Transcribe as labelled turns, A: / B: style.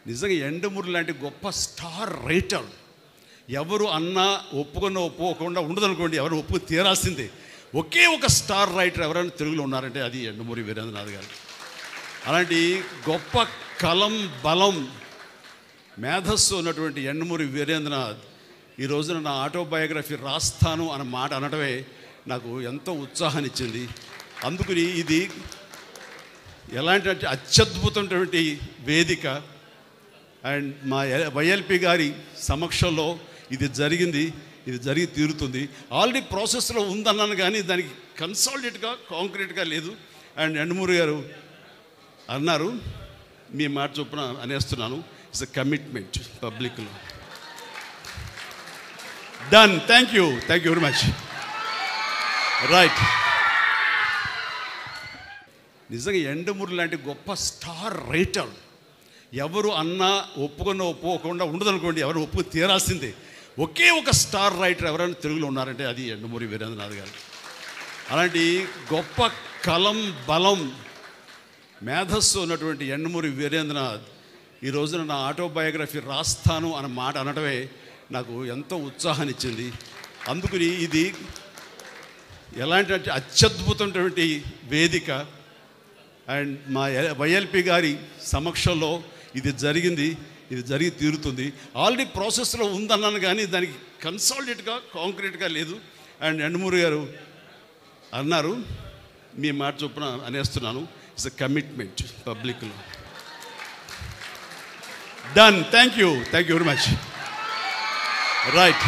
A: నిజంగా యండమూరి లాంటి గొప్ప స్టార్ రైటర్ ఎవరు అన్నా ఒప్పుకోకుండా ఉండదనుకోండి, ఎవరు ఒప్పుకు తీరాల్సిందే. ఒకే ఒక స్టార్ రైటర్ ఎవరైనా తెలుగులో ఉన్నారంటే అది యండమూరి వీరేంద్రనాథ్ గారు. అలాంటి గొప్ప కలం బలం మేధస్సు ఉన్నటువంటి యండమూరి వీరేంద్రనాథ్ ఈ రోజున నా ఆటోబయోగ్రఫీ రాస్తాను అన్న మాట అనడమే నాకు ఎంతో ఉత్సాహాన్ని ఇచ్చింది. అందుకని ఇది ఎలాంటి అత్యద్భుతమైనటువంటి వేదిక. అండ్ మా వైఎల్పి గారి సమక్షంలో ఇది జరిగి తీరుతుంది. ఆల్రెడీ ప్రాసెస్లో ఉందన్నాను కానీ దానికి కన్సాలిడేట్గా కాంక్రీట్గా లేదు. అండ్ యండమూరి గారు అన్నారు, మీ మాట చొప్పున అనేస్తున్నాను, ఇట్స్ ఎ కమిట్మెంట్ పబ్లిక్లో. Done. Thank you very much. Right. నిజంగా యండమూరి లాంటి గొప్ప స్టార్ రైటర్ ఎవరు అన్నా ఒప్పుకోకుండా ఉండదనుకోండి, ఎవరు ఒప్పుకు తీరాల్సిందే. ఒకే ఒక స్టార్ రైటర్ ఎవరైనా తెలుగులో ఉన్నారంటే అది యండమూరి వీరేంద్రనాథ్ గారు. అలాంటి గొప్ప కలం బలం మేధస్సు ఉన్నటువంటి యండమూరి వీరేంద్రనాథ్ ఈ రోజున నా ఆటోబయోగ్రఫీ రాస్తాను అన్న మాట అనడమే నాకు ఎంతో ఉత్సాహాన్ని ఇచ్చింది. అందుకని ఇది ఎలాంటి అత్యద్భుతమైనటువంటి వేదిక. అండ్ మా వైఎల్పి గారి సమక్షంలో ఇది జరిగి తీరుతుంది. ఆల్రెడీ ప్రాసెస్లో ఉందన్నాను కానీ దానికి కన్సాలిడేట్గా కాంక్రీట్గా లేదు. అండ్ యండమూరి గారు అన్నారు, మీ మాట చొప్పున అనేస్తున్నాను, ఇట్స్ ఎ కమిట్మెంట్ పబ్లిక్లో. Done. Thank you very much. Right.